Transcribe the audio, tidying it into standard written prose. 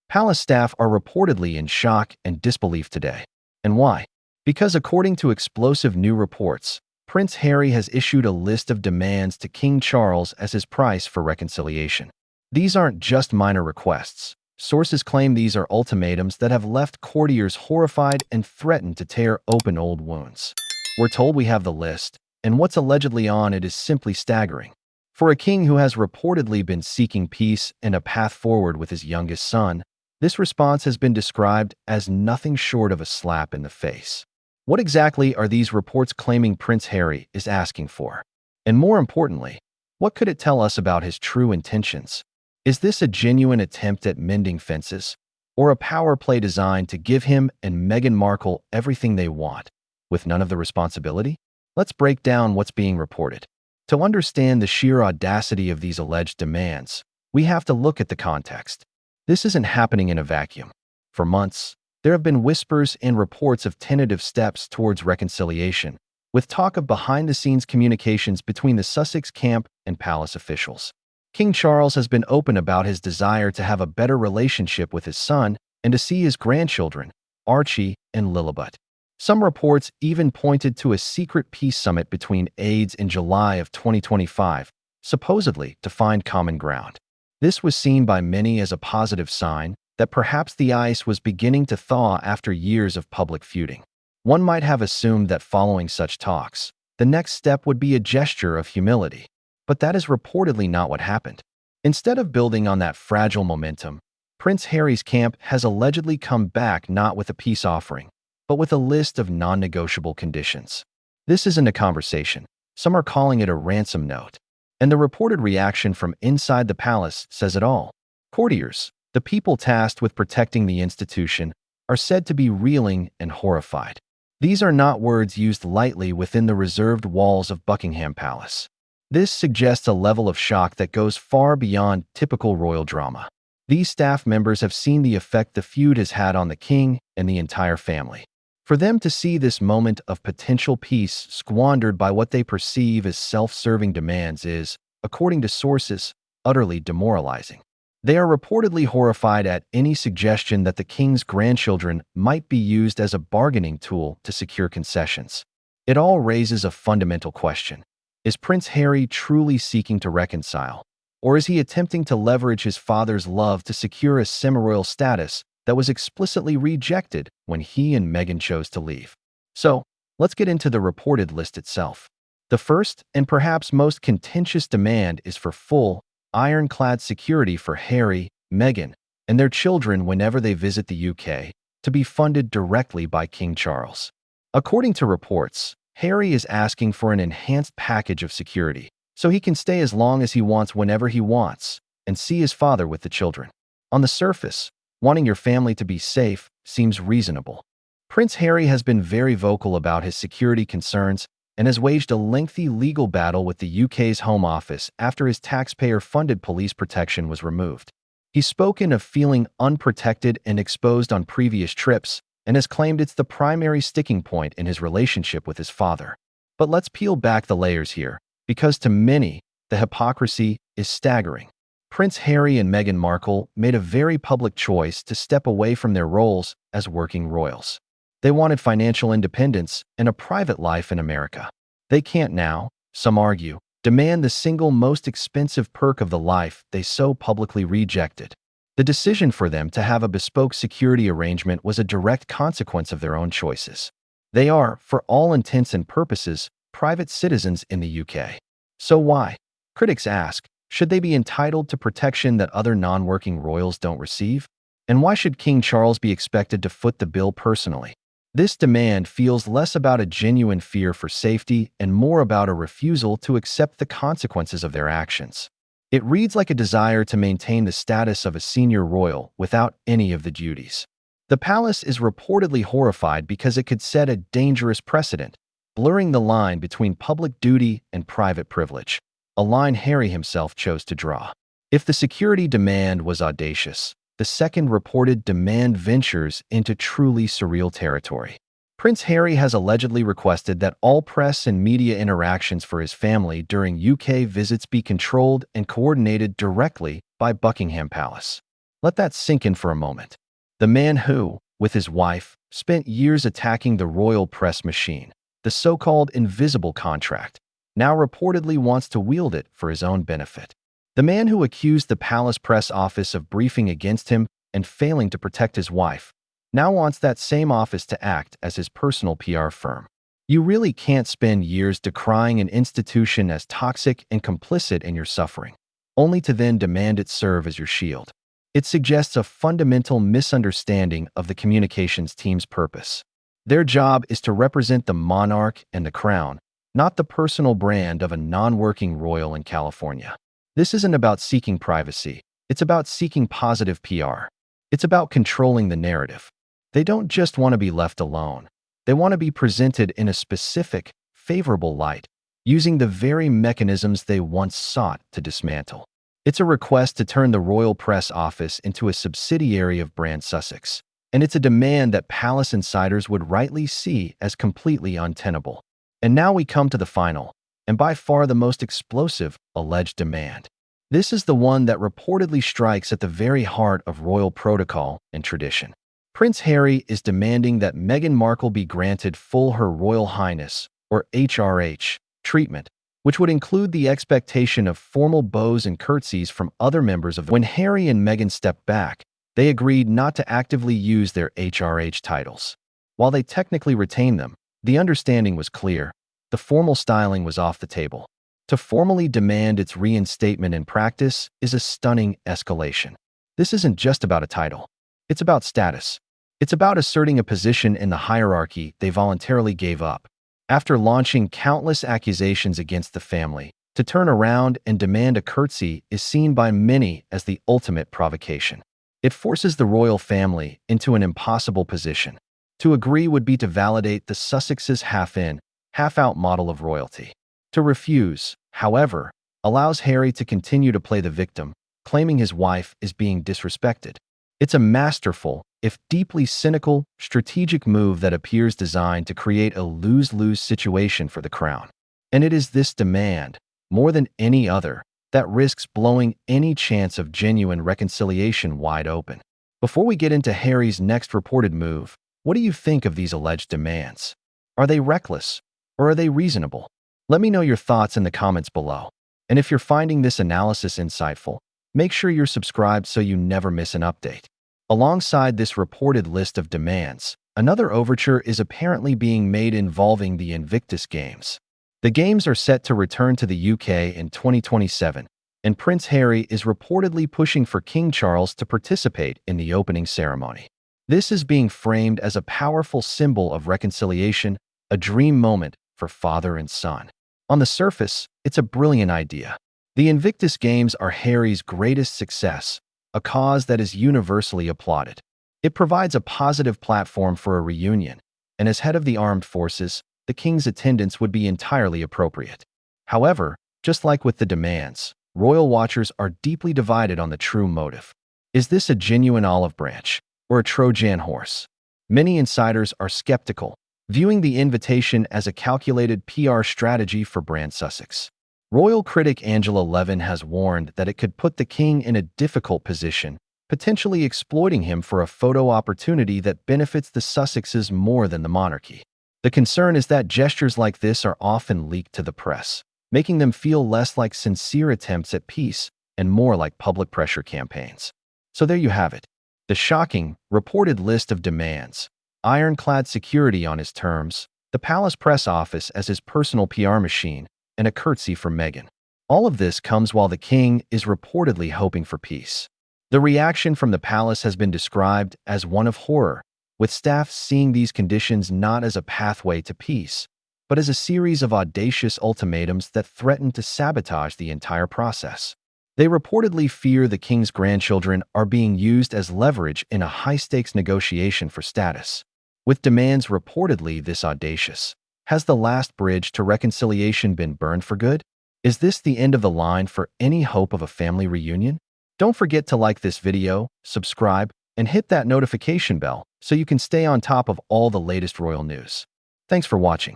Palace staff are reportedly in shock and disbelief today. And why? Because according to explosive new reports, Prince Harry has issued a list of demands to King Charles as his price for reconciliation. These aren't just minor requests. Sources claim these are ultimatums that have left courtiers horrified and threatened to tear open old wounds. We're told we have the list, and what's allegedly on it is simply staggering. For a king who has reportedly been seeking peace and a path forward with his youngest son, this response has been described as nothing short of a slap in the face. What exactly are these reports claiming Prince Harry is asking for? And more importantly, what could it tell us about his true intentions? Is this a genuine attempt at mending fences, or a power play designed to give him and Meghan Markle everything they want, with none of the responsibility? Let's break down what's being reported. To understand the sheer audacity of these alleged demands, we have to look at the context. This isn't happening in a vacuum. For months, there have been whispers and reports of tentative steps towards reconciliation, with talk of behind-the-scenes communications between the Sussex camp and palace officials. King Charles has been open about his desire to have a better relationship with his son and to see his grandchildren, Archie and Lilibet. Some reports even pointed to a secret peace summit between aides in July of 2025, supposedly to find common ground. This was seen by many as a positive sign that perhaps the ice was beginning to thaw after years of public feuding. One might have assumed that following such talks, the next step would be a gesture of humility. But that is reportedly not what happened. Instead of building on that fragile momentum, Prince Harry's camp has allegedly come back not with a peace offering, but with a list of non-negotiable conditions. This isn't a conversation. Some are calling it a ransom note. And the reported reaction from inside the palace says it all. Courtiers, the people tasked with protecting the institution, are said to be reeling and horrified. These are not words used lightly within the reserved walls of Buckingham Palace. This suggests a level of shock that goes far beyond typical royal drama. These staff members have seen the effect the feud has had on the king and the entire family. For them to see this moment of potential peace squandered by what they perceive as self-serving demands is, according to sources, utterly demoralizing. They are reportedly horrified at any suggestion that the king's grandchildren might be used as a bargaining tool to secure concessions. It all raises a fundamental question. Is Prince Harry truly seeking to reconcile, or is he attempting to leverage his father's love to secure a semi-royal status that was explicitly rejected when he and Meghan chose to leave? So, let's get into the reported list itself. The first and perhaps most contentious demand is for full, ironclad security for Harry, Meghan, and their children whenever they visit the UK, to be funded directly by King Charles. According to reports, Harry is asking for an enhanced package of security, so he can stay as long as he wants whenever he wants, and see his father with the children. On the surface, wanting your family to be safe seems reasonable. Prince Harry has been very vocal about his security concerns and has waged a lengthy legal battle with the UK's Home Office after his taxpayer-funded police protection was removed. He's spoken of feeling unprotected and exposed on previous trips and has claimed it's the primary sticking point in his relationship with his father. But let's peel back the layers here, because to many, the hypocrisy is staggering. Prince Harry and Meghan Markle made a very public choice to step away from their roles as working royals. They wanted financial independence and a private life in America. They can't now, some argue, demand the single most expensive perk of the life they so publicly rejected. The decision for them to have a bespoke security arrangement was a direct consequence of their own choices. They are, for all intents and purposes, private citizens in the UK. So why? Critics ask, should they be entitled to protection that other non-working royals don't receive? And why should King Charles be expected to foot the bill personally? This demand feels less about a genuine fear for safety and more about a refusal to accept the consequences of their actions. It reads like a desire to maintain the status of a senior royal without any of the duties. The palace is reportedly horrified because it could set a dangerous precedent, blurring the line between public duty and private privilege, a line Harry himself chose to draw. If the security demand was audacious, the second reported demand ventures into truly surreal territory. Prince Harry has allegedly requested that all press and media interactions for his family during UK visits be controlled and coordinated directly by Buckingham Palace. Let that sink in for a moment. The man who, with his wife, spent years attacking the royal press machine, the so-called invisible contract, now reportedly wants to wield it for his own benefit. The man who accused the palace press office of briefing against him and failing to protect his wife now wants that same office to act as his personal PR firm. You really can't spend years decrying an institution as toxic and complicit in your suffering, only to then demand it serve as your shield. It suggests a fundamental misunderstanding of the communications team's purpose. Their job is to represent the monarch and the crown, not the personal brand of a non-working royal in California. This isn't about seeking privacy. It's about seeking positive PR. It's about controlling the narrative. They don't just want to be left alone. They want to be presented in a specific, favorable light, using the very mechanisms they once sought to dismantle. It's a request to turn the Royal Press Office into a subsidiary of Brand Sussex, and it's a demand that palace insiders would rightly see as completely untenable. And now we come to the final, and by far the most explosive, alleged demand. This is the one that reportedly strikes at the very heart of royal protocol and tradition. Prince Harry is demanding that Meghan Markle be granted full Her Royal Highness, or HRH, treatment, which would include the expectation of formal bows and curtsies from other members of the. When Harry and Meghan stepped back, they agreed not to actively use their HRH titles. While they technically retained them, the understanding was clear. The formal styling was off the table. To formally demand its reinstatement in practice is a stunning escalation. This isn't just about a title. It's about status. It's about asserting a position in the hierarchy they voluntarily gave up. After launching countless accusations against the family, to turn around and demand a curtsy is seen by many as the ultimate provocation. It forces the royal family into an impossible position. To agree would be to validate the Sussexes' half-in, half-out model of royalty. To refuse, however, allows Harry to continue to play the victim, claiming his wife is being disrespected. It's a masterful, if deeply cynical, strategic move that appears designed to create a lose-lose situation for the crown. And it is this demand, more than any other, that risks blowing any chance of genuine reconciliation wide open. Before we get into Harry's next reported move, what do you think of these alleged demands? Are they reckless, or are they reasonable? Let me know your thoughts in the comments below. And if you're finding this analysis insightful, make sure you're subscribed so you never miss an update. Alongside this reported list of demands, another overture is apparently being made involving the Invictus Games. The Games are set to return to the UK in 2027, and Prince Harry is reportedly pushing for King Charles to participate in the opening ceremony. This is being framed as a powerful symbol of reconciliation, a dream moment for father and son. On the surface, it's a brilliant idea. The Invictus Games are Harry's greatest success, a cause that is universally applauded. It provides a positive platform for a reunion, and as head of the armed forces, the king's attendance would be entirely appropriate. However, just like with the demands, royal watchers are deeply divided on the true motive. Is this a genuine olive branch, or a Trojan horse? Many insiders are skeptical, viewing the invitation as a calculated PR strategy for Brand Sussex. Royal critic Angela Levin has warned that it could put the king in a difficult position, potentially exploiting him for a photo opportunity that benefits the Sussexes more than the monarchy. The concern is that gestures like this are often leaked to the press, making them feel less like sincere attempts at peace and more like public pressure campaigns. So there you have it. The shocking, reported list of demands. Ironclad security on his terms, the palace press office as his personal PR machine, and a curtsy for Meghan. All of this comes while the king is reportedly hoping for peace. The reaction from the palace has been described as one of horror, with staff seeing these conditions not as a pathway to peace, but as a series of audacious ultimatums that threaten to sabotage the entire process. They reportedly fear the king's grandchildren are being used as leverage in a high-stakes negotiation for status. With demands reportedly this audacious, has the last bridge to reconciliation been burned for good? Is this the end of the line for any hope of a family reunion? Don't forget to like this video, subscribe, and hit that notification bell so you can stay on top of all the latest royal news. Thanks for watching.